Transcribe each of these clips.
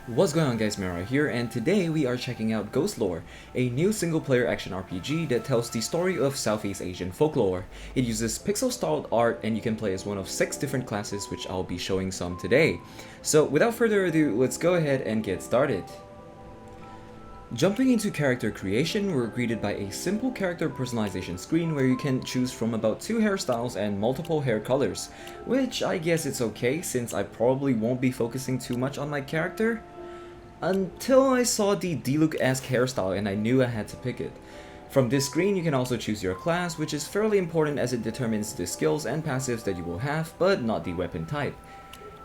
What's going on guys, Mira here, and today we are checking out Ghostlore, a new single-player action RPG that tells the story of Southeast Asian folklore. It uses pixel-styled art and you can play as one of 6 different classes, which I'll be showing some today. So without further ado, let's go ahead and get started. Jumping into character creation, we're greeted by a simple character personalization screen where you can choose from about 2 hairstyles and multiple hair colors, which I guess it's okay since I probably won't be focusing too much on my character. Until I saw the Diluc-esque hairstyle and I knew I had to pick it. From this screen you can also choose your class, which is fairly important as it determines the skills and passives that you will have, but not the weapon type.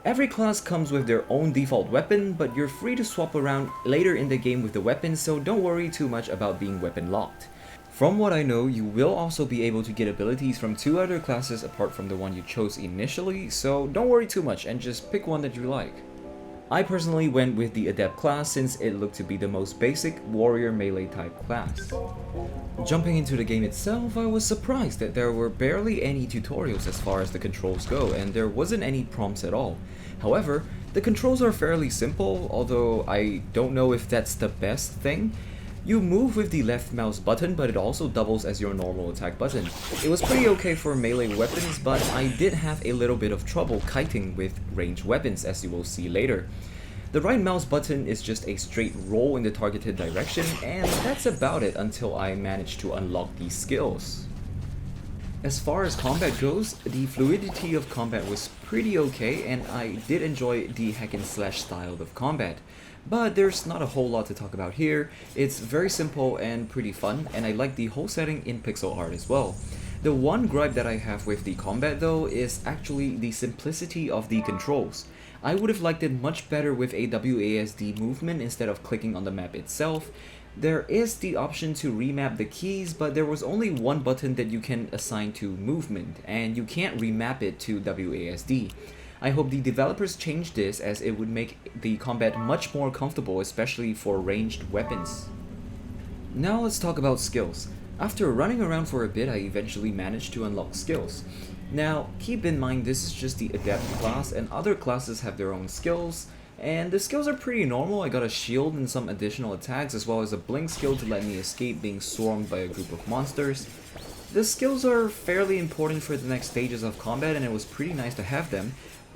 Every class comes with their own default weapon, but you're free to swap around later in the game with the weapons, so don't worry too much about being weapon locked. From what I know, you will also be able to get abilities from 2 other classes apart from the one you chose initially, so don't worry too much and just pick one that you like. I personally went with the Adept class since it looked to be the most basic warrior melee type class. Jumping into the game itself, I was surprised that there were barely any tutorials as far as the controls go, and there wasn't any prompts at all. However, the controls are fairly simple, although I don't know if that's the best thing. You move with the left mouse button, but it also doubles as your normal attack button. It was pretty okay for melee weapons, but I did have a little bit of trouble kiting with ranged weapons, as you will see later. The right mouse button is just a straight roll in the targeted direction, and that's about it until I managed to unlock these skills. As far as combat goes, the fluidity of combat was pretty okay, and I did enjoy the hack and slash style of combat. But there's not a whole lot to talk about here. It's very simple and pretty fun, and I like the whole setting in pixel art as well. The one gripe that I have with the combat though is actually the simplicity of the controls. I would have liked it much better with a WASD movement instead of clicking on the map itself. There is the option to remap the keys, but there was only one button that you can assign to movement, and you can't remap it to WASD. I hope the developers change this, as it would make the combat much more comfortable, especially for ranged weapons. Now let's talk about skills. After running around for a bit, I eventually managed to unlock skills. Now, keep in mind this is just the Adept class, and other classes have their own skills, and the skills are pretty normal. I got a shield and some additional attacks, as well as a blink skill to let me escape being swarmed by a group of monsters. The skills are fairly important for the next stages of combat, and it was pretty nice to have them.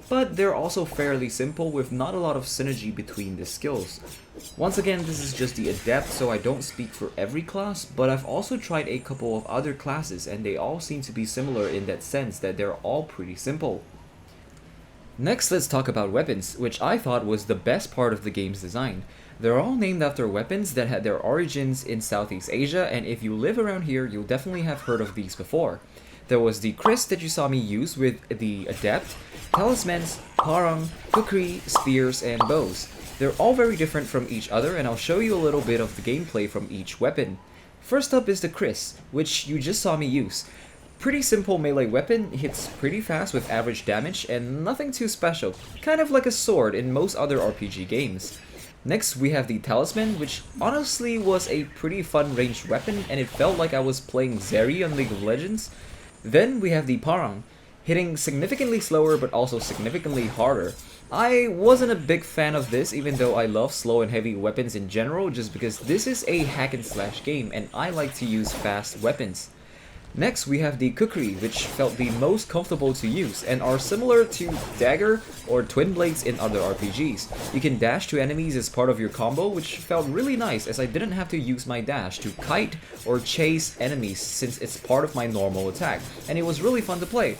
But they're also fairly simple with not a lot of synergy between the skills. Once again, this is just the Adept, so I don't speak for every class, but I've also tried a couple of other classes and they all seem to be similar in that sense that they're all pretty simple. Next, let's talk about weapons, which I thought was the best part of the game's design. They're all named after weapons that had their origins in Southeast Asia, and if you live around here, you'll definitely have heard of these before. There was the Kris that you saw me use with the Adept, Talismans, Parang, Kukri, Spears, and Bows. They're all very different from each other, and I'll show you a little bit of the gameplay from each weapon. First up is the Kris, which you just saw me use. Pretty simple melee weapon, hits pretty fast with average damage, and nothing too special, kind of like a sword in most other RPG games. Next, we have the Talisman, which honestly was a pretty fun ranged weapon, and it felt like I was playing Zeri on League of Legends. Then we have the Parang, hitting significantly slower but also significantly harder. I wasn't a big fan of this, even though I love slow and heavy weapons in general, just because this is a hack and slash game and I like to use fast weapons. Next, we have the Kukri, which felt the most comfortable to use and are similar to Dagger or Twin Blades in other RPGs. You can dash to enemies as part of your combo, which felt really nice as I didn't have to use my dash to kite or chase enemies since it's part of my normal attack, and it was really fun to play.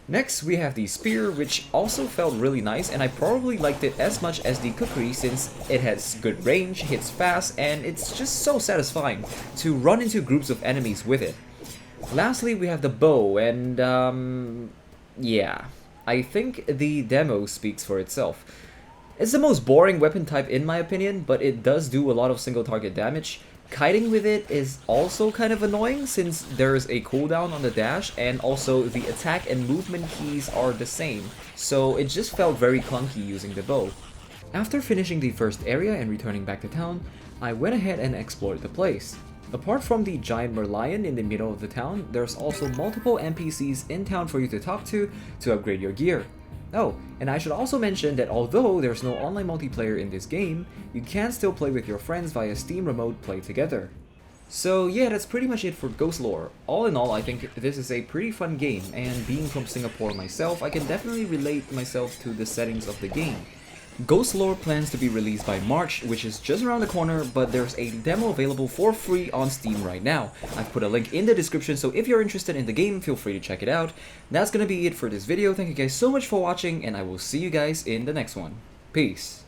Next, we have the Spear, which also felt really nice, and I probably liked it as much as the Kukri since it has good range, hits fast, and it's just so satisfying to run into groups of enemies with it. Lastly, we have the Bow, and yeah, I think the demo speaks for itself. It's the most boring weapon type in my opinion, but it does do a lot of single target damage. Kiting with it is also kind of annoying since there's a cooldown on the dash, and also the attack and movement keys are the same, so it just felt very clunky using the bow. After finishing the first area and returning back to town, I went ahead and explored the place. Apart from the giant merlion in the middle of the town, there's also multiple NPCs in town for you to talk to upgrade your gear. Oh, and I should also mention that although there's no online multiplayer in this game, you can still play with your friends via Steam Remote Play Together. So yeah, that's pretty much it for Ghostlore. All in all, I think this is a pretty fun game, and being from Singapore myself, I can definitely relate myself to the settings of the game. Ghostlore plans to be released by March, which is just around the corner, but there's a demo available for free on Steam right now. I've put a link in the description, so if you're interested in the game, feel free to check it out. That's gonna be it for this video. Thank you guys so much for watching, and I will see you guys in the next one. Peace.